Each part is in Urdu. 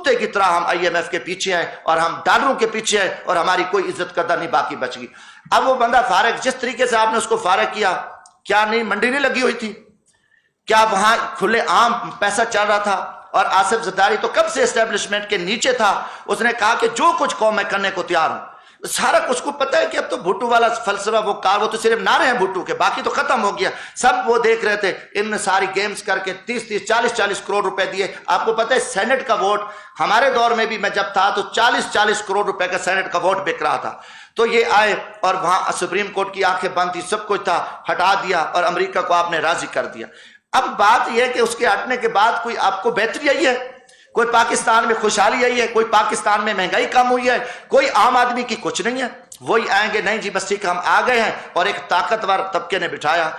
کتے کی طرح ہم IMF کے پیچھے ہیں اور ہم ڈالروں کے پیچھے ہیں اور ہماری کوئی عزت قدر نہیں باقی بچ گئی۔ اب وہ بندہ فارغ، جس طریقے سے آپ نے اس کو فارغ کیا، کیا نہیں منڈی نہیں لگی ہوئی تھی؟ کیا وہاں کھلے عام پیسہ چل رہا تھا؟ اور آصف زرداری تو کب سے اسٹیبلشمنٹ کے نیچے تھا، اس نے کہا کہ جو کچھ قوم میں کرنے کو تیار ہوں۔ سارا کچھ کو پتہ ہے کہ اب تو بھٹو والا فلسفہ وہ تو صرف نعرے ہیں بھٹو کے، باقی تو ختم ہو گیا۔ سب وہ دیکھ رہے تھے، ان نے ساری گیمز کر کے 30 40 کروڑ روپے دیے۔ آپ کو پتہ ہے سینٹ کا ووٹ ہمارے دور میں بھی میں جب تھا تو 40 کروڑ روپے کا سینٹ کا ووٹ بک رہا تھا۔ تو یہ آئے اور وہاں سپریم کورٹ کی آنکھیں بند تھی، سب کچھ تھا، ہٹا دیا اور امریکہ کو آپ نے راضی کر دیا۔ اب بات یہ ہے کہ اس کے ہٹنے کے بعد کوئی آپ کو بہتری آئی ہے؟ کوئی پاکستان میں خوشحالی آئی ہے؟ کوئی پاکستان میں مہنگائی کم ہوئی ہے؟ کوئی عام آدمی کی کچھ نہیں ہے۔ وہی آئیں گے، نہیں جی بس ٹھیک ہم آ گئے ہیں، اور ایک طاقتور طبقے نے بٹھایا۔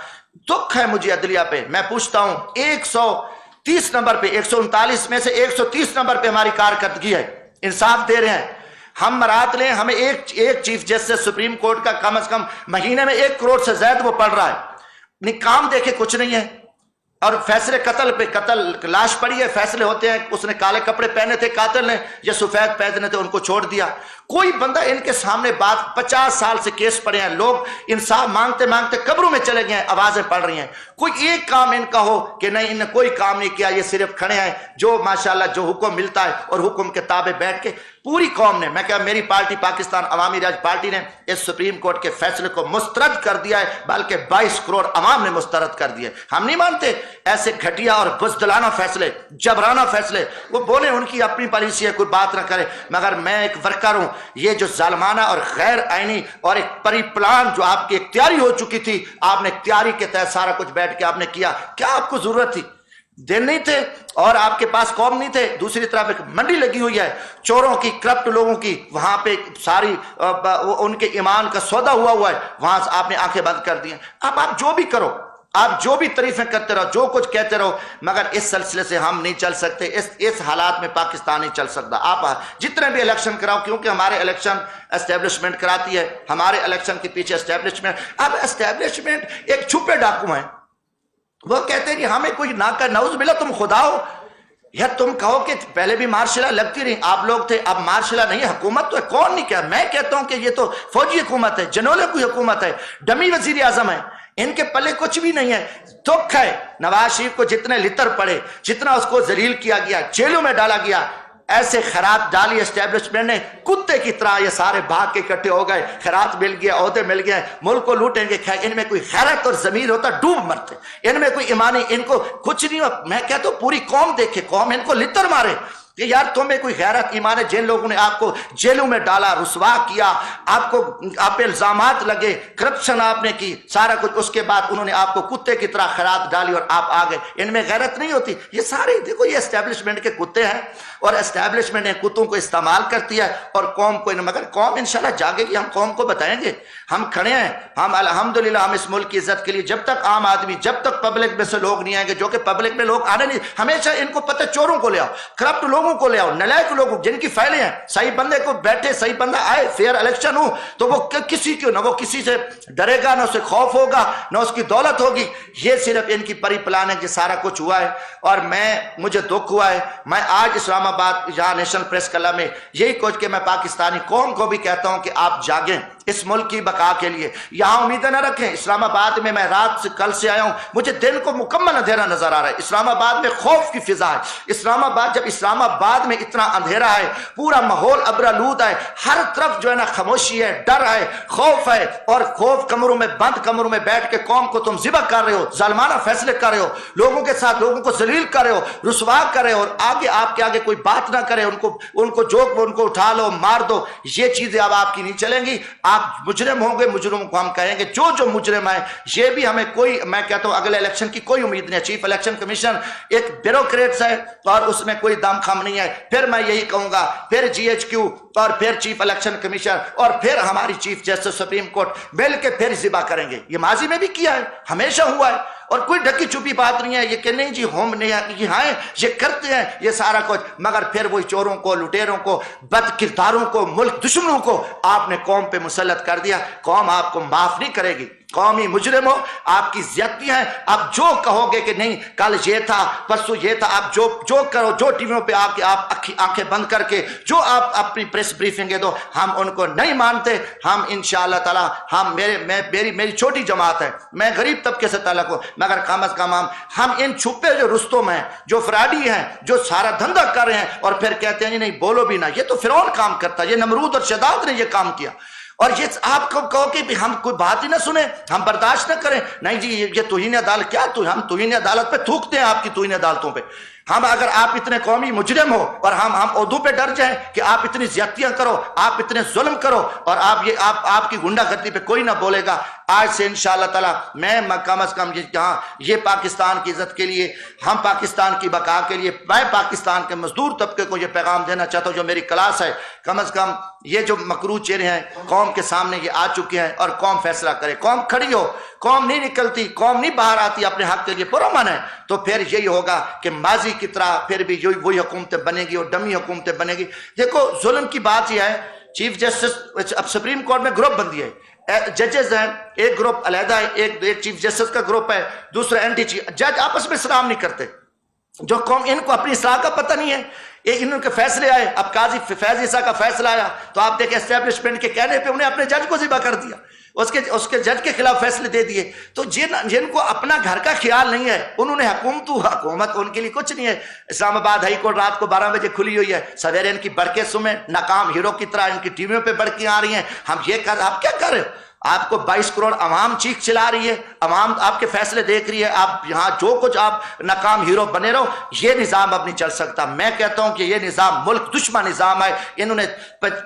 دکھ ہے مجھے عدلیہ پہ، میں پوچھتا ہوں 130 نمبر پہ، 139 میں سے 130 نمبر پہ ہماری کارکردگی ہے، انصاف دے رہے ہیں۔ ہم مرات لیں، ہمیں ایک چیف جسٹس سپریم کورٹ کا کم از کم مہینے میں 1 کروڑ سے زائد وہ پڑ رہا ہے، کام دیکھے کچھ نہیں ہے۔ اور فیصلے قتل پہ، قتل لاش پڑی ہے، فیصلے ہوتے ہیں، اس نے کالے کپڑے پہنے تھے قاتل نے یا سفید پہنے تھے، ان کو چھوڑ دیا۔ کوئی بندہ ان کے سامنے بات 50 سال سے کیس پڑے ہیں، لوگ انصاف مانگتے مانگتے قبروں میں چلے گئے ہیں، آوازیں پڑ رہی ہیں، کوئی ایک کام ان کا ہو کہ نہیں ان نے کوئی کام نہیں کیا، یہ صرف کھڑے ہیں جو ماشاءاللہ جو حکم ملتا ہے اور حکم کے تابع بیٹھ کے پوری قوم نے، میں کہا میری پارٹی پاکستان عوامی راج پارٹی نے اس سپریم کورٹ کے فیصلے کو مسترد کر دیا ہے، بلکہ 22 کروڑ عوام نے مسترد کر دیا ہے۔ ہم نہیں مانتے ایسے گھٹیا اور بزدلانہ فیصلے، جبرانہ فیصلے، وہ بولے ان کی اپنی پالیسی ہے، کوئی بات نہ کرے، مگر میں ایک ورکر ہوں۔ یہ جو ظالمانہ اور غیر آئینی اور ایک پری پلان جو آپ کی اختیاری ہو چکی تھی، آپ نے اختیاری کے تحت سارا کچھ بیٹھ کے آپ نے کیا، کیا آپ کو ضرورت تھی؟ دن نہیں تھے اور آپ کے پاس قوم نہیں تھے۔ دوسری طرف ایک منڈی لگی ہوئی ہے چوروں کی، کرپٹ لوگوں کی، وہاں پہ ساری ان کے ایمان کا سودا ہوا ہے، وہاں سے آپ نے آنکھیں بند کر دی ہیں۔ اب آپ جو بھی کرو، آپ جو بھی تعریفیں کرتے رہو، جو کچھ کہتے رہو، مگر اس سلسلے سے ہم نہیں چل سکتے، اس حالات میں پاکستان نہیں چل سکتا۔ آپ جتنے بھی الیکشن کراؤ، کیونکہ ہمارے الیکشن اسٹیبلشمنٹ کراتی ہے، ہمارے الیکشن کے پیچھے اسٹیبلشمنٹ۔ اب اسٹیبلشمنٹ ایک چھپے ڈاکو ہیں، وہ کہتے ہیں کہ ہمیں کوئی نعوذ باللہ تم خدا ہو، یا تم کہو کہ پہلے بھی مارشلہ لگتی رہی، آپ لوگ تھے، اب مارشلہ نہیں، حکومت تو ہے، کون نہیں کیا؟ میں کہتا ہوں کہ یہ تو فوجی حکومت ہے، جنولے کی حکومت ہے، ڈمی وزیر اعظم ہے، ان کے پلے کچھ بھی نہیں ہے۔ دکھ ہے نواز شریف کو جتنے لتر پڑے، جتنا اس کو ذلیل کیا گیا، جیلوں میں ڈالا گیا، ایسے خیرات ڈالی اسٹیبلشمنٹ نے، کتے کی طرح یہ سارے بھاگ کے اکٹھے ہو گئے، خیرات مل گیا، عہدے مل گئے، ملک کو لوٹیں گے۔ ان میں کوئی خیرت اور ضمیر ہوتا ڈوب مرتے، ان میں کوئی ایمانی، ان کو کچھ نہیں ہو۔ میں کہتا ہوں پوری قوم دیکھے، قوم ان کو لتر مارے کہ یار تمہیں کوئی غیرت ایمان ہے؟ جن لوگوں نے آپ کو جیلوں میں ڈالا، رسوا کیا، آپ پہ الزامات لگے، کرپشن آپ نے کی، سارا کچھ، اس کے بعد انہوں نے آپ کو کتے کی طرح خیرات ڈالی اور آپ آ گئے۔ ان میں غیرت نہیں ہوتی؟ یہ سارے دیکھو یہ اسٹیبلشمنٹ کے کتے ہیں، اور اسٹیبلشمنٹ نے کتوں کو استعمال کرتی ہے اور قوم کو، مگر قوم انشاءاللہ جاگے گی، ہم قوم کو بتائیں گے، ہم کھڑے ہیں، ہم الحمدللہ ہم اس ملک کی عزت کے لیے، جب تک عام آدمی، جب تک پبلک میں سے لوگ نہیں آئیں گے، جو کہ پبلک میں لوگ آنے نہیں، ہمیشہ ان کو پتہ چوروں کو لے آؤ، کرپٹ لوگوں کو لے آؤ، نلائق لوگوں جن کی فائلیں ہیں، صحیح بندے کو بیٹھے، صحیح بندہ آئے، فیئر الیکشن ہو تو وہ کسی کو نہ وہ کسی سے ڈرے گا، نہ اسے خوف ہوگا، نہ اس کی دولت ہوگی۔ یہ صرف ان کی پری پلان ہے کہ سارا کچھ ہوا ہے۔ اور مجھے دکھ ہوا ہے، میں آج اسلام آباد یہاں نیشنل پریس کلب میں یہی کچھ کہ میں پاکستانی قوم کو بھی کہتا ہوں کہ آپ جاگیں اس ملک کی بقا کے لیے، یہاں امیدیں نہ رکھیں۔ اسلام آباد میں رات سے کل سے آیا ہوں، مجھے دن کو مکمل اندھیرا نظر آ رہا ہے۔ اسلام آباد میں خوف کی فضا ہے۔ اسلام آباد، جب اسلام آباد میں اتنا اندھیرا ہے، پورا ماحول ابرآلود ہے، ہر طرف جو ہے نا خاموشی ہے، ڈر ہے، خوف ہے، اور خوف کمروں میں بند کمروں میں بیٹھ کے قوم کو تم ذبح کر رہے ہو، ظالمانہ فیصلے کر رہے ہو، لوگوں کے ساتھ لوگوں کو ذلیل کر رہے ہو، رسوا کر رہے ہو، اور آگے آپ کے آگے کوئی بات نہ کرے، ان کو جوک ان کو اٹھا لو، مار دو۔ یہ چیزیں اب آپ کی نہیں چلیں گی۔ آپ مجرم ہوں گے، مجرموں کو ہم کہیں گے جو مجرم ہے، یہ بھی ہمیں کوئی، میں کہتا ہوں اگلے الیکشن کی کوئی امید نہیں ہے۔ چیف الیکشن کمیشن ایک بیوروکریٹس ہے اور اس میں کوئی دم خم نہیں ہے۔ پھر میں یہی کہوں گا، پھر GHQ اور پھر چیف الیکشن کمیشن اور پھر ہماری چیف جسٹس سپریم کورٹ مل کے پھر ذبح کریں گے۔ یہ ماضی میں بھی کیا ہے، ہمیشہ ہوا ہے، اور کوئی ڈھکی چھپی بات نہیں ہے یہ کہ نہیں جی ہم نہیں ہیں، یہ کرتے ہیں یہ سارا کچھ، مگر پھر وہی چوروں کو، لٹیروں کو، بد کرداروں کو، ملک دشمنوں کو آپ نے قوم پہ مسلط کر دیا۔ قوم آپ کو معاف نہیں کرے گی۔ قومی مجرم ہو، آپ کی زیادتیاں ہیں، آپ جو کہو گے کہ نہیں کل یہ تھا پرسوں یہ تھا، آپ جو کرو، جو ٹی ویوں پہ آپ آنکھیں بند کر کے جو آپ اپنی پریس بریفنگیں دو، ہم ان کو نہیں مانتے. ہم انشاءاللہ تعالی ہم میری چھوٹی جماعت ہے، میں غریب طبقے سے تعلق ہوں، مگر کم از کم ہم ان چھپے جو رستم ہیں، جو فراڈی ہیں، جو سارا دھندا کر رہے ہیں اور پھر کہتے ہیں نہیں بولو بھی نہ، یہ تو فرعون کام کرتا ہے، یہ نمرود اور شداد نے یہ کام کیا. اور یہ آپ کو کہو کہ ہم کوئی بات ہی نہ سنیں، ہم برداشت نہ کریں، نہیں جی یہ توہین عدالت کیا، ہم توہین عدالت پہ تھوکتے ہیں، آپ کی توہین عدالتوں پہ. ہم اگر آپ اتنے قومی مجرم ہو اور ہم عہدوں پہ ڈر جائیں کہ آپ اتنی زیادتیاں کرو، آپ اتنے ظلم کرو اور آپ کی غنڈہ گردی پہ کوئی نہ بولے گا. آج سے انشاءاللہ تعالی میں کم از کم یہ پاکستان کی عزت کے لیے، ہم پاکستان کی بقا کے لیے، میں پاکستان کے مزدور طبقے کو یہ پیغام دینا چاہتا ہوں جو میری کلاس ہے، کم از کم یہ جو مکروہ چہرے ہیں قوم کے سامنے یہ آ چکے ہیں اور قوم فیصلہ کرے. قوم کھڑی ہو، قوم نہیں نکلتی، قوم نہیں باہر آتی اپنے حق کے لیے پرامن ہے، تو پھر یہی ہوگا کہ ماضی کی طرح پھر بھی وہی حکومتیں بنے گی اور ڈمی حکومتیں بنے گی. دیکھو ظلم کی بات یہ ہے، چیف جسٹس اب سپریم کورٹ میں گروپ بندی ہے، ججز ہیں، ایک گروپ علیحدہ ہے، ایک چیف جسٹس کا گروپ ہے، دوسرا اینٹی چیف. جج آپس میں سلام نہیں کرتے، جو قوم ان کو اپنی اصلاح کا پتہ نہیں ہے. ایک انہوں کے فیصلے آئے، اب قاضی فیض عیسیٰ کا فیصلہ آیا تو آپ دیکھیں اسٹیبلشمنٹ کے کہنے پہ انہیں اپنے جج کو ذبح کر دیا، اس کے جج کے خلاف فیصلے دے دیے. تو جن کو اپنا گھر کا خیال نہیں ہے انہوں نے حکومت ان کے لیے کچھ نہیں ہے. اسلام آباد ہائی کورٹ رات کو 12 بجے کھلی ہوئی ہے، سویرے ان کی بڑکیں سنیں، ناکام ہیرو کی طرح ان کی ٹی ویوں پہ بڑکیں آ رہی ہیں. آپ کیا کر رہے ہو؟ آپ کو 22 کروڑ عوام چیخ چلا رہی ہے، عوام آپ کے فیصلے دیکھ رہی ہے، آپ یہاں جو کچھ آپ ناکام ہیرو بنے رہو. یہ نظام اب نہیں چل سکتا. میں کہتا ہوں کہ یہ نظام ملک دشمن نظام ہے. انہوں نے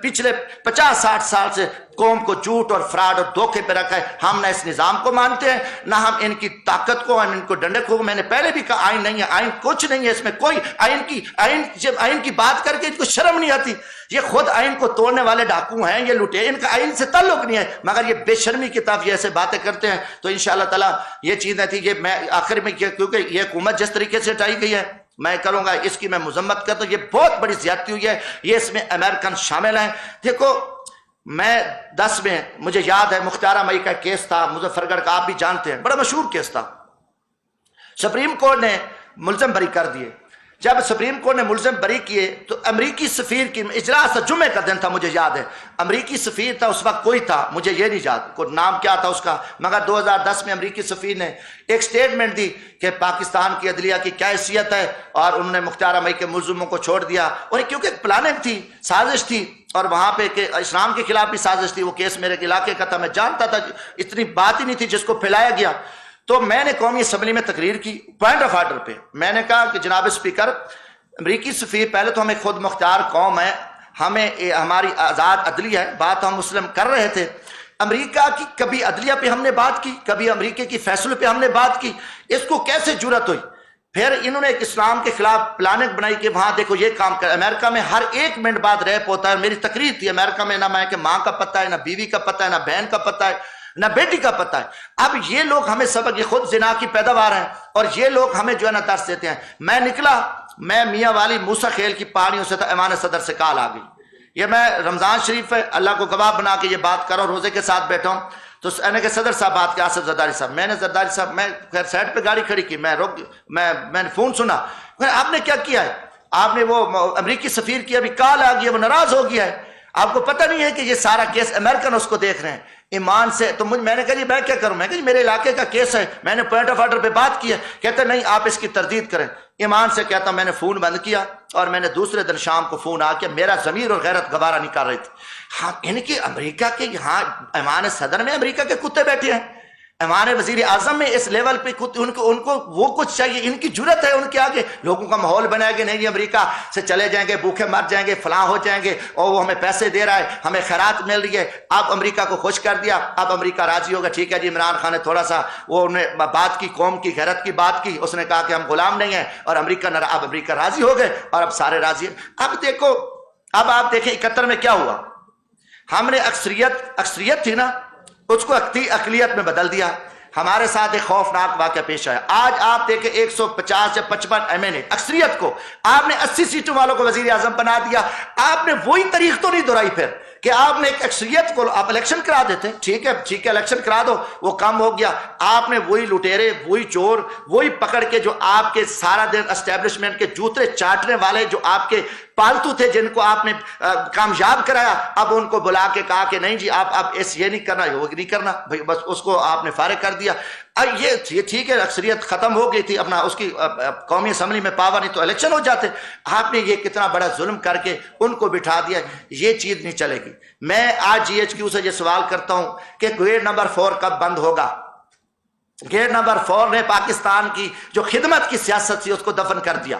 پچھلے 50-60 سال سے قوم کو جھوٹ اور فراڈ اور دھوکے پہ رکھا ہے. ہم نہ اس نظام کو مانتے ہیں، نہ ہم ان کی طاقت کو، ہم ان کو ڈنڈے کو. میں نے پہلے بھی کہا آئین نہیں ہے، آئین کچھ نہیں ہے، اس میں کوئی آئین کی بات کر کے ان کو شرم نہیں آتی. یہ خود آئین کو توڑنے والے ڈاکو ہیں، یہ لٹے، ان کا آئین سے تعلق نہیں ہے، مگر یہ بے شرمی کی طرف یہ ایسے باتیں کرتے ہیں. تو انشاءاللہ تعالی یہ چیزیں تھی. یہ میں آخر میں کیونکہ یہ حکومت جس طریقے سے ہٹائی گئی ہے میں کروں گا اس کی میں مذمت کرتا ہوں. یہ بہت بڑی زیادتی ہوئی ہے، یہ اس میں امریکن شامل ہیں. دیکھو میں 10 میں مجھے یاد ہے مختارہ مئی کا کیس تھا مظفر گڑھ کا، آپ بھی جانتے ہیں، بڑا مشہور کیس تھا. سپریم کورٹ نے ملزم بری کر دیے. جب سپریم کورٹ نے ملزم بری کیے تو امریکی سفیر کی اجلاس تھا، جمعے کا دن تھا مجھے یاد ہے. امریکی سفیر تھا اس وقت کوئی تھا، مجھے یہ نہیں یاد کوئی نام کیا تھا اس کا، مگر 2010 میں امریکی سفیر نے ایک سٹیٹمنٹ دی کہ پاکستان کی عدلیہ کی کیا حیثیت ہے، اور انہوں نے مختارہ مئی کے ملزموں کو چھوڑ دیا. اور کیونکہ پلاننگ تھی، سازش تھی، اور وہاں پہ کہ اسلام کے خلاف بھی سازش تھی. وہ کیس میرے علاقے کا تھا، میں جانتا تھا، اتنی بات ہی نہیں تھی جس کو پھیلایا گیا. تو میں نے قومی اسمبلی میں تقریر کی پوائنٹ آف آرڈر پہ. میں نے کہا کہ جناب اسپیکر، امریکی سفیر پہلے تو ہمیں خود مختار قوم ہے، ہمیں ہماری آزاد عدلیہ ہے، بات ہم مسلم کر رہے تھے. امریکہ کی کبھی عدلیہ پہ ہم نے بات کی، کبھی امریکہ کی فیصلوں پہ ہم نے بات کی. اس کو کیسے جرأت ہوئی؟ پھر انہوں نے ایک اسلام کے خلاف پلاننگ بنائی کہ وہاں دیکھو یہ کام کر. امریکہ میں ہر 1 منٹ بعد ریپ ہوتا ہے. میری تقریر تھی امریکہ میں، نہ میں کہ ماں کا پتہ ہے، نہ بیوی کا پتہ ہے، نہ بہن کا پتہ ہے، نہ بیٹی کا پتہ ہے. اب یہ لوگ ہمیں سبق، یہ خود زنا کی پیداوار ہیں اور یہ لوگ ہمیں جو ہے نا درس دیتے ہیں. میں نکلا، میں میاں والی موسیٰ خیل کی پہاڑیوں سے تھا، ایوان صدر سے کال آ گئی. یہ میں رمضان شریف ہے، اللہ کو گواہ بنا کے یہ بات کر رہا ہوں، روزے کے ساتھ بیٹھا ہوں. تو میں نے کہا صدر صاحب بات کیا، آصف زرداری صاحب. میں نے زرداری صاحب، میں خیر سائڈ پہ گاڑی کھڑی کی، میں نے فون سنا. آپ نے کیا کیا ہے؟ آپ نے وہ امریکی سفیر کی ابھی کال آ گئی ہے، وہ ناراض ہو گیا ہے. آپ کو پتہ نہیں ہے کہ یہ سارا کیس امریکن اس کو دیکھ رہے ہیں ایمان سے. تو میں نے کہا جی میں کیا کروں؟ میں کہا جی میرے علاقے کا کیس ہے، میں نے پوائنٹ آف آرڈر پہ بات کی ہے. کہتے نہیں آپ اس کی تردید کریں. ایمان سے کہتا میں نے فون بند کیا اور میں نے دوسرے دن شام کو فون آ کے، میرا ضمیر اور غیرت گوارا نہیں کر رہی تھی. ہاں ان کی امریکہ کے یہاں ایوان صدر میں امریکہ کے کتے بیٹھے ہیں، ایوان وزیر اعظم میں اس لیول پہ ان کو وہ کچھ چاہیے. ان کی جرت ہے ان کے آگے لوگوں کا ماحول بنائے گے نہیں جی امریکہ سے چلے جائیں گے، بھوکے مر جائیں گے، فلاں ہو جائیں گے، اور وہ ہمیں پیسے دے رہا ہے، ہمیں خیرات مل رہی ہے. اب امریکہ کو خوش کر دیا، اب امریکہ راضی ہوگا. ٹھیک ہے جی، عمران خان نے تھوڑا سا وہ انہیں بات کی، قوم کی غیرت کی بات کی، اس نے کہا کہ ہم غلام نہیں ہیں، اور اب امریکہ راضی ہو گئے اور اب سارے راضی ہیں. اب دیکھو، اب آپ دیکھیں 71 میں کیا ہوا. ہم نے اکثریت تھی نا، اس کو اقلیت میں بدل دیا. ہمارے ساتھ ایک خوفناک واقعہ پیش آیا. آج آپ دیکھیں 150 یا 55 MNA اکثریت کو آپ نے 80 سیٹوں والوں کو وزیر اعظم بنا دیا. آپ نے وہی تاریخ تو نہیں دہرائی. پھر کہ آپ نے ایک اکثریت کو آپ الیکشن کرا دیتے. ٹھیک ہے الیکشن کرا دو, وہ کم ہو گیا. آپ نے وہی لٹیرے, وہی چور, وہی پکڑ کے جو آپ کے سارا دن اسٹیبلشمنٹ کے جوتے چاٹنے والے جو آپ کے پالتو تھے, جن کو آپ نے کامیاب کرایا, اب ان کو بلا کے کہا کہ نہیں جی آپ یہ نہیں کرنا, وہ نہیں کرنا, بھائی بس اس کو آپ نے فارغ کر دیا. یہ ٹھیک ہے, اکثریت ختم ہو گئی تھی, اپنا اس کی قومی اسمبلی میں پاور نہیں تو الیکشن ہو جاتے. آپ نے یہ کتنا بڑا ظلم کر کے ان کو بٹھا دیا. یہ چیز نہیں چلے گی. میں آج جی ایچ کیو سے یہ سوال کرتا ہوں کہ گیٹ نمبر 4 کب بند ہوگا؟ گیٹ نمبر 4 نے پاکستان کی جو خدمت کی سیاست تھی اس کو دفن کر دیا.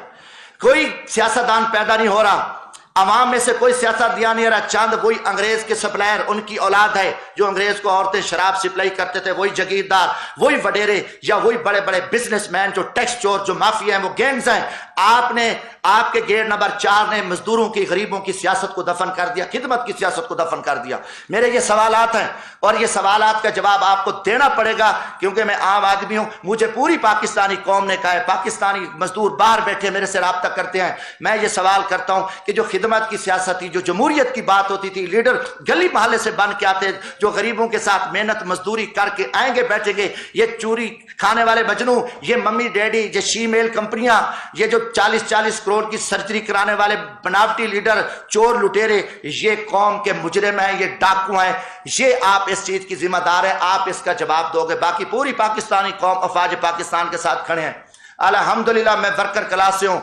کوئی سیاستدان پیدا نہیں ہو رہا, عوام میں سے کوئی سیاست دیا نہیں رہا. چند وہی انگریز کے سپلائر, ان کی اولاد ہے جو انگریز کو عورتیں شراب سپلائی کرتے تھے, وہی جگیردار, وہی وڈیرے, یا وہی بڑے بڑے بزنس مین جو ٹیکس چور, جو مافیا ہیں, وہ گینگز ہیں. آپ کے گیٹ نمبر 4 نے مزدوروں کی, غریبوں کی سیاست کو دفن کر دیا, خدمت کی سیاست کو دفن کر دیا. میرے یہ سوالات ہیں اور یہ سوالات کا جواب آپ کو دینا پڑے گا, کیونکہ میں عام آدمی ہوں. مجھے پوری پاکستانی قوم نے کہا ہے, پاکستانی مزدور باہر بیٹھے میرے سے رابطہ کرتے ہیں. میں یہ سوال کرتا ہوں کہ جو خدمت کی سیاست تھی, جو جمہوریت کی بات ہوتی تھی, لیڈر گلی محلے سے بن کے آتے, جو غریبوں کے ساتھ محنت مزدوری کر کے آئیں گے بیٹھیں گے, یہ چوری کھانے والے مجنو, یہ ممی ڈیڈی, یہ شی میل کمپنیاں, یہ جو 40 کروڑ کی سرجری کرانے والے بناوٹی لیڈر, چور لٹیرے, یہ قوم کے مجرم ہیں, یہ ڈاکو ہیں. یہ آپ اس چیز کی ذمہ دار ہیں, آپ اس کا جواب دو گے. باقی پوری پاکستانی قوم افواج پاکستان کے ساتھ کھڑے ہیں. الحمدللہ میں ورکر کلاس سے ہوں,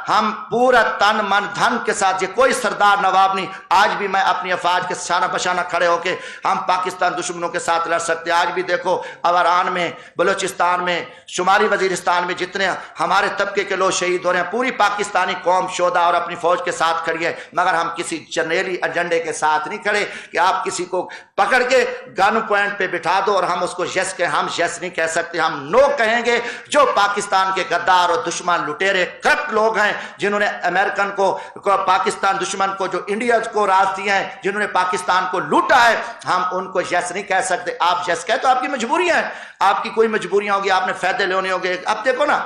ہم پورا تن من دھن کے ساتھ, یہ کوئی سردار نواب نہیں. آج بھی میں اپنی افواج کے شانہ بشانہ کھڑے ہو کے ہم پاکستان دشمنوں کے ساتھ لڑ سکتے ہیں. آج بھی دیکھو اوران میں, بلوچستان میں, شمالی وزیرستان میں جتنے ہمارے طبقے کے لوگ شہید ہو رہے ہیں, پوری پاکستانی قوم شہدا اور اپنی فوج کے ساتھ کھڑی ہے. مگر ہم کسی جرنیلی ایجنڈے کے ساتھ نہیں کھڑے کہ آپ کسی کو پکڑ کے گن پوائنٹ پہ بٹھا دو اور ہم اس کو یس کہیں. ہم یس نہیں کہہ سکتے, ہم نو کہیں گے. جو پاکستان کے غدار اور دشمن لٹیرے کرپٹ لوگ ہیں, جنہوں نے امریکن کو, پاکستان دشمن کو, جو انڈیا کو راز دیے ہیں, جنہوں نے پاکستان کو لوٹا ہے, ہم ان کو یس نہیں کہہ سکتے. آپ یس کہے تو آپ کی مجبوریاں ہیں, آپ کی کوئی مجبوریاں ہوگی, آپ نے فائدے لینے ہوگے. اب دیکھو نا,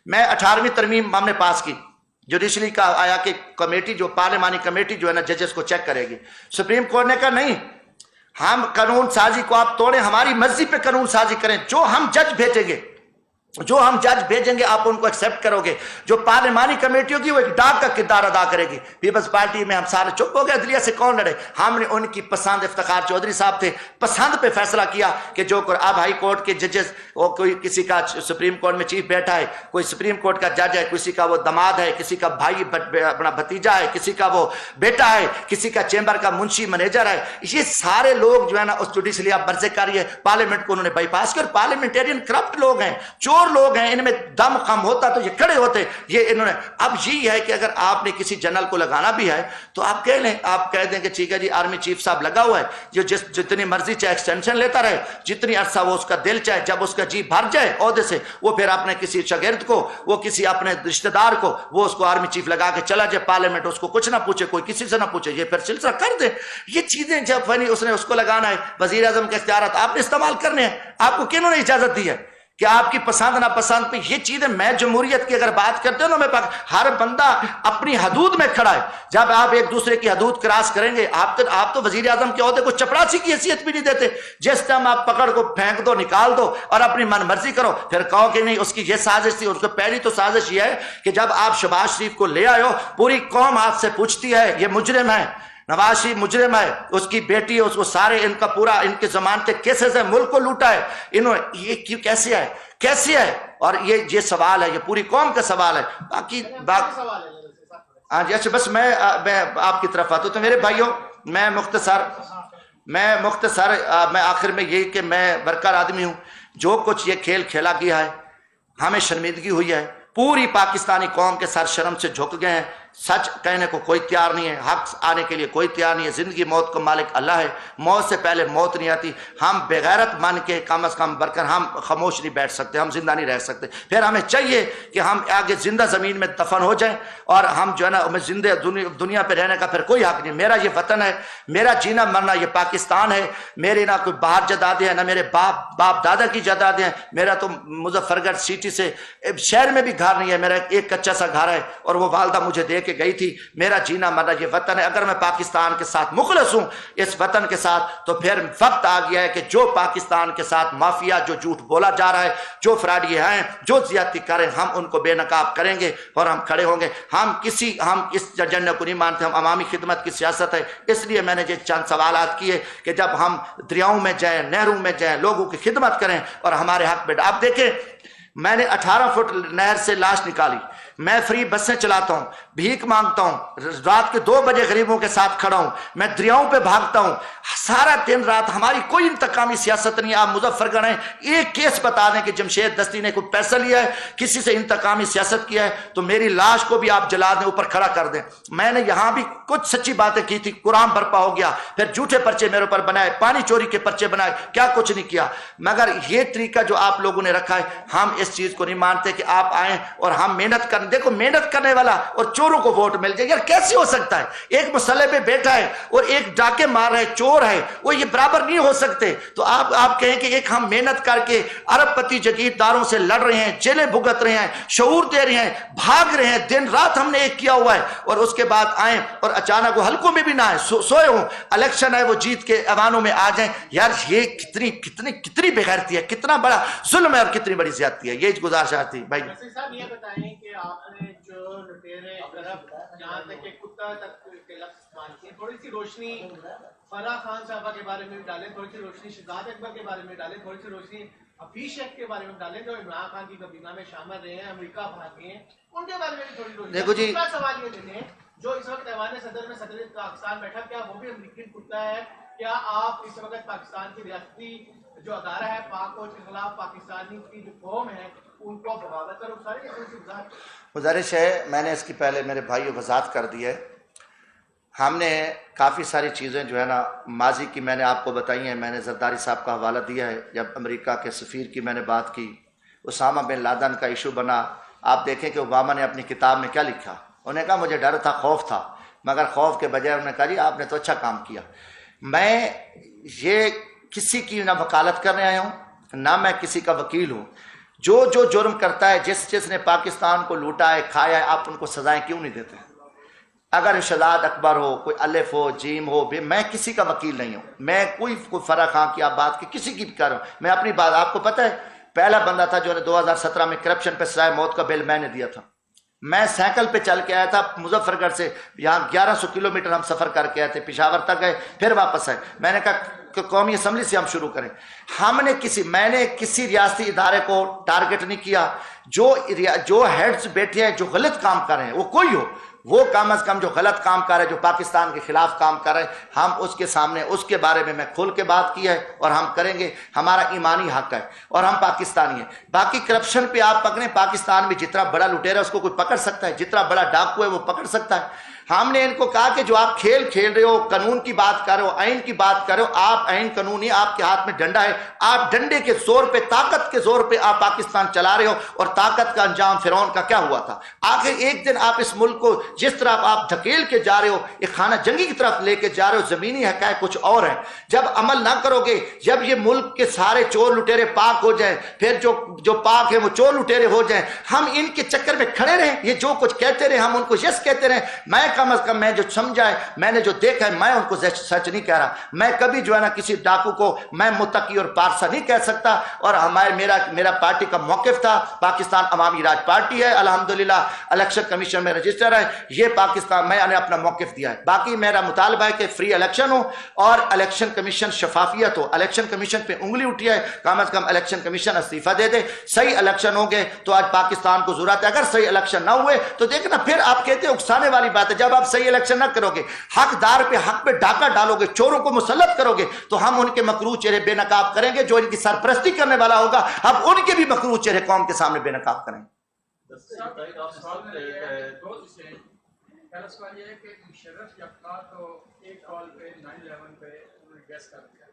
میں 18ویں ترمیم ہم نے پاس کی, جوڈیشری کا آیا کہ کمیٹی, جو پارلیمانی کمیٹی جو ہے نا ججز کو چیک کرے گی. سپریم کورٹ نے کہا نہیں, ہم قانون سازی کو آپ توڑیں, ہماری مرضی پہ قانون سازی کریں. جو ہم جج بھیجیں گے آپ ان کو ایکسیپٹ کرو گے. جو پارلیمانی کمیٹی ہوگی وہ ایک ڈاک کا کردار ادا کرے گی. پیپلز پارٹی میں ہم سارے چپ ہو گئے, عدلیہ سے کون لڑے. ہم نے ان کی پسند, افتخار چودھری صاحب تھے, پسند پہ فیصلہ کیا کہ جو اب ہائی کورٹ کے ججز, وہ کوئی کسی کا سپریم کورٹ میں چیف بیٹھا ہے, کوئی سپریم کورٹ کا جج ہے, کسی کا وہ داماد ہے, کسی کا بھائی اپنا بھتیجا ہے, کسی کا وہ بیٹا ہے, کسی کا چیمبر کا منشی منیجر ہے. یہ سارے لوگ جو ہے نا اس جوڈیشری آپ مرضی کاری ہے, پارلیمنٹ کو انہوں نے بائی پاس کیا. پارلیمنٹیرین کرپٹ لوگ ہیں, چور لوگ ہیں, ان میں دم خم ہوتا تو یہ کھڑے ہوتے. یہ انہوں نے, اب یہی ہے کہ اگر آپ نے کسی جنرل کو لگانا بھی ہے تو آپ کہہ لیں, آپ کہہ دیں کہ ٹھیک ہے جی آرمی چیف صاحب لگا ہوا ہے, جو جتنی مرضی چاہے ایکسٹینشن لیتا رہے, جتنی عرصہ وہ اس کا دل چاہے, جب اس کا جی بھر جائے عہدے سے, وہ پھر اپنے کسی شاگرد کو, وہ کسی اپنے رشتہ دار کو, وہ اس کو آرمی چیف لگا کے چلا جائے پارلیمنٹ, اس کو کچھ نہ پوچھے, کوئی کسی سے نہ پوچھے, یہ پھر سلسلہ کر دے. یہ چیزیں جب اس نے اس کو لگانا ہے, وزیر اعظم کے اختیارات آپ نے استعمال کرنے ہیں, آپ کو کنہوں نے اجازت دی ہے کہ آپ کی پسند نہ پسند پہ یہ چیزیں. میں جمہوریت کی اگر بات کرتے ہوں نا, میں ہر بندہ اپنی حدود میں کھڑا ہے. جب آپ ایک دوسرے کی حدود کراس کریں گے, آپ تو وزیر اعظم کے عہدے کو چپڑاسی کی حیثیت بھی نہیں دیتے. جس ٹائم آپ پکڑ کو پھینک دو, نکال دو اور اپنی من مرضی کرو, پھر کہو کہ نہیں اس کی یہ سازش تھی. اس کو پہلی تو سازش یہ ہے کہ جب آپ شہباز شریف کو لے آئے ہو, پوری قوم آپ سے پوچھتی ہے یہ مجرم ہے, نواز شریف مجرم ہے, اس کی بیٹی, اس کو سارے ان کا پورا ان کے ضمانتیں کیسز ہے, ملک کو لوٹا ہے انہوں نے, یہ کیوں کیسے ہے. اور یہ سوال ہے, یہ پوری قوم کا سوال ہے. باقی ہاں جی, اچھا بس میں آپ کی طرف آتا ہوں. تو میرے بھائیوں, میں آخر میں یہی کہ میں ورکر آدمی ہوں. جو کچھ یہ کھیل کھیلا گیا ہے, ہمیں شرمندگی ہوئی ہے, پوری پاکستانی قوم کے سر شرم سے جھک گئے ہیں. سچ کہنے کو کوئی تیار نہیں ہے, حق آنے کے لیے کوئی تیار نہیں ہے. زندگی موت کا مالک اللہ ہے, موت سے پہلے موت نہیں آتی. ہم بغیرت مان کے کم از کم برکر ہم خاموش نہیں بیٹھ سکتے, ہم زندہ نہیں رہ سکتے. پھر ہمیں چاہیے کہ ہم آگے زندہ زمین میں دفن ہو جائیں, اور ہم جو ہے نا, ہمیں زندہ دنیا پہ رہنے کا پھر کوئی حق نہیں. میرا یہ وطن ہے, میرا جینا مرنا یہ پاکستان ہے. میرے نہ کوئی باہر جدادیں ہیں, نہ میرے باپ دادا کی جدادیں ہیں. میرا تو مظفر گڑھ سٹی سے شہر میں بھی گھر نہیں ہے, میرا ایک کچا سا گھر ہے, اور وہ والدہ مجھے دیکھ کے گئی تھی میرا جینا مرنا یہ وطن ہے، اگر میں پاکستان کے ساتھ مخلص ہوں اس وطن کے ساتھ تو پھر وقت آ گیا ہے کہ جو پاکستان کے ساتھ مافیا جو جھوٹ بولا جا رہا ہے، جو فراڈی ہیں، جو زیادتی کریں، ہم ان کو بے نقاب کریں گے اور ہم کھڑے ہوں گے۔ ہم اس ایجنڈے کو نہیں مانتے، ہم عوامی خدمت کی سیاست ہے۔ اس لیے میں نے یہ چند سوالات کیے کہ جب ہم دریاؤں میں جائیں، نہروں میں جائیں، لوگوں کی خدمت کریں اور ہمارے حق میں آپ دیکھیں میں نے 18 فٹ نہر سے لاش نکالی، میں فری بسیں چلاتا ہوں، بھیک مانگتا ہوں، رات کے 2 بجے غریبوں کے ساتھ کھڑا ہوں، میں دریاؤں پہ بھاگتا ہوں سارا دن رات۔ ہماری کوئی انتقامی سیاست نہیں۔ آپ مظفر گڑھ ہیں، ایک کیس بتا دیں کہ جمشید دستی نے کوئی پیسہ لیا ہے، کسی سے انتقامی سیاست کیا ہے تو میری لاش کو بھی آپ جلا دیں، اوپر کھڑا کر دیں۔ میں نے یہاں بھی کچھ سچی باتیں کی تھی، قرآن برپا ہو گیا، پھر جھوٹے پرچے میرے اوپر بنائے، پانی چوری کے پرچے بنائے، کیا کچھ نہیں کیا۔ مگر یہ طریقہ جو آپ لوگوں نے رکھا ہے، ہم اس چیز کو نہیں مانتے کہ آپ آئیں اور ہم محنت کریں۔ دیکھو محنت کرنے والا اور چوروں کو ووٹ مل جائے، یار کیسے ہو سکتا ہے؟ ایک مسئلے پہ بیٹھا ہے اور ایک ڈاکے مار رہا ہے، چور ہے، وہ یہ برابر نہیں ہو سکتے۔ تو آپ کہیں کہ ایک ہم محنت کر کے ارب پتی جگیرداروں سے لڑ رہے ہیں، جیلیں بھگت رہے ہیں، شعور دے رہے ہیں، بھاگ رہے ہیں، دن رات ہم نے ایک کیا ہوا ہے، اور اس کے بعد آئیں اور اچانک وہ حلقوں میں بھی نہ آئے، سوئے ہوں، الیکشن ہے وہ جیت کے ایوانوں میں آ جائیں۔ یار یہ کتنی بغیرتی ہے، کتنا بڑا ظلم ہے اور کتنی بڑی زیادتی ہے۔ یہ گزارش تھی بھائی۔ صاحب یہ بتائیں کہ آپ نے جو لٹیرے جہاں تک کہ کتا تک کے لفظ استعمال کیے، تھوڑی سی روشنی فرح خان صاحبہ کے بارے میں ڈالیں، تھوڑی سی روشنی شہزاد اکبر کے بارے میں ڈالیں، تھوڑی سی روشنی حفیظ شیخ کے بارے میں ڈالیں جو عمران خان کی کابینہ میں شامل رہے ہیں، امریکہ بھاگے ہیں، ان کے بارے میں بھی تھوڑی روشنی۔ دیکھو جی، دوسرا سوال یہ لیں جو اس وقت ایوان صدر میں صدر پاکستان بیٹھا، کیا وہ بھی امریکی کتا ہے؟ کیا آپ اس وقت پاکستان کی ریاستی جو ادارہ ہے پاک فوج کے خلاف پاکستانی کی جو قوم ہے ان کو بغاوت کرو سارے گزارش ہے؟ میں نے اس کی پہلے میرے بھائی وضاحت کر دی ہے۔ ہم نے کافی ساری چیزیں جو ہے نا ماضی کی میں نے آپ کو بتائی ہیں۔ میں نے زرداری صاحب کا حوالہ دیا ہے، جب امریکہ کے سفیر کی میں نے بات کی، اسامہ بن لادن کا ایشو بنا، آپ دیکھیں کہ اوباما نے اپنی کتاب میں کیا لکھا۔ انہوں نے کہا مجھے ڈر تھا، خوف تھا، مگر خوف کے بجائے انہوں نے کہا جی آپ نے تو اچھا کام کیا۔ میں یہ کسی کی نہ وکالت کرنے آیا ہوں، نہ میں کسی کا وکیل ہوں۔ جو جرم کرتا ہے، جس نے پاکستان کو لوٹا ہے، کھایا ہے، آپ ان کو سزائیں کیوں نہیں دیتے؟ اگر شہزاد اکبر ہو، کوئی الف ہو، جیم ہو، میں کسی کا وکیل نہیں ہوں۔ میں کوئی فرح خان کی آپ بات کی کسی کی بھی کر رہا ہوں، میں اپنی بات، آپ کو پتہ ہے پہلا بندہ تھا جو نے 2017 میں کرپشن پہ سزائے موت کا بل میں نے دیا تھا۔ میں سائیکل پہ چل کے آیا تھا مظفر گڑھ سے، یہاں 1100 کلومیٹر ہم سفر کر کے آئے تھے، پشاور تک گئے پھر واپس آئے۔ میں نے کہا کہ قومی اسمبلی سے ہم شروع کریں۔ میں نے کسی ریاستی ادارے کو ٹارگٹ نہیں کیا۔ جو ہیڈز بیٹھے ہیں جو غلط کام کر رہے ہیں، وہ کوئی ہو، وہ کم از کم جو غلط کام کر رہے ہیں، جو پاکستان کے خلاف کام کر رہے ہیں، ہم اس کے سامنے اس کے بارے میں کھول کے بات کی ہے اور ہم کریں گے۔ ہمارا ایمانی حق ہے اور ہم پاکستانی ہیں۔ باقی کرپشن پہ آپ پکڑیں، پاکستان میں جتنا بڑا لٹیرا اس کو کوئی پکڑ سکتا ہے، جتنا بڑا ڈاکو ہے وہ پکڑ سکتا ہے۔ ہم نے ان کو کہا کہ جو آپ کھیل رہے ہو، قانون کی بات کر رہے ہو، آئین کی بات کر رہے ہو، آپ آئین قانون نہیں، آپ کے ہاتھ میں ڈنڈا ہے، آپ ڈنڈے کے زور پہ، طاقت کے زور پہ آپ پاکستان چلا رہے ہو، اور طاقت کا انجام فرعون کا کیا ہوا تھا؟ آخر ایک دن آپ اس ملک کو جس طرح آپ دھکیل کے جا رہے ہو، ایک خانہ جنگی کی طرف لے کے جا رہے ہو، زمینی حقائق کچھ اور ہیں۔ جب عمل نہ کرو گے، جب یہ ملک کے سارے چور لٹیرے پاک ہو جائیں، پھر جو پاک ہیں وہ چور لٹیرے ہو جائیں، ہم ان کے چکر میں کھڑے رہیں، یہ جو کچھ کہتے رہے ہم ان کو یس کہتے رہیں۔ میں کم از کم میں جو سمجھا ہے، میں نے جو دیکھا ہے، میں ان کو سچ نہیں کہہ رہا۔ میں کبھی جو ہے نا کسی ڈاکو کو میں متقی اور پارسا نہیں کہہ سکتا، اور میرا پارٹی کا موقف تھا، پاکستان عوامی راج پارٹی ہے، الحمدللہ الیکشن کمیشن میں رجسٹر ہے، یہ پاکستان میں نے اپنا موقف دیا ہے۔ باقی میرا مطالبہ ہے کہ فری الیکشن ہو اور الیکشن کمیشن شفافیت ہو۔ الیکشن کمیشن پہ انگلی اٹھی ہے، کم از کم الیکشن کمیشن استعفیٰ دے دے۔ صحیح الیکشن ہوں گے تو آج پاکستان کو ضرورت ہے۔ اگر صحیح الیکشن نہ ہوئے تو دیکھنا پھر آپ کہتے ہیں اکسانے والی بات ہے، جب آپ صحیح الیکشن نہ کرو گے، حقدار پہ حق پہ ڈاکہ ڈالو گے، چوروں کو مسلط کرو گے، تو ہم ان کے مکروہ چہرے بے نقاب کریں گے۔ جو ان کی سرپرستی کرنے والا ہوگا، اب ان کے بھی مکروہ چہرے قوم کے سامنے بے نقاب کریں گے۔ پہلا سوال یہ ہے کہ مشرف جب تھا تو ایک کال پہ 9/11 پہ انہوں نے گیس کر دیا،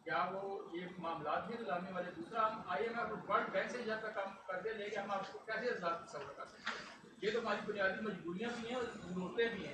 کیا وہ یہ معاملات بھی لانے والے؟ دوسرا، ہم IMF اور ورلڈ بینک سے جب تک ہم قرضے لے کے ہم آپ کو کیسے تصور کر سکتے ہیں؟ یہ تو ہماری بنیادی مجبوریاں بھی ہیں اور ضرورتیں بھی ہیں،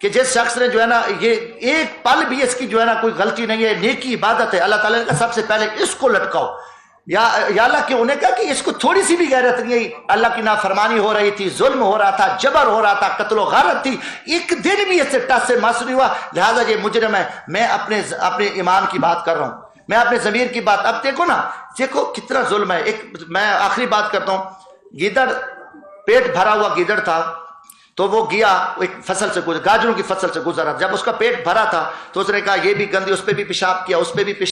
کہ جس شخص نے جو ہے نا یہ ایک پل بھی اس کی جو ہے نا کوئی غلطی نہیں ہے, نیکی عبادت ہے, اللہ تعالیٰ نے کہا سب سے پہلے اس کو لٹکاؤ. یا اللہ کہ انہیں کہا کہ اس کو تھوڑی سی بھی غیرت نہیں, اللہ کی نافرمانی ہو رہی تھی, ظلم ہو رہا تھا, جبر ہو رہا تھا, قتل و غارت تھی, ایک دن بھی اس سے ٹس سے مس نہیں ہوا, لہٰذا یہ مجرم ہے. میں اپنے ایمان کی بات کر رہا ہوں, میں اپنے ضمیر کی بات. اب دیکھو نا, دیکھو کتنا ظلم ہے. میں آخری بات کرتا ہوں. گیدڑ, پیٹ بھرا ہوا گیدڑ تھا, تو وہ گیا ایک فصل سے گزر, گاجروں کی فصل سے گزرا. جب اس کا پیٹ بھرا تھا تو اس نے کہا یہ بھی گندی, اس پہ بھی پیشاب کیا, اس پہ بھی پیشاب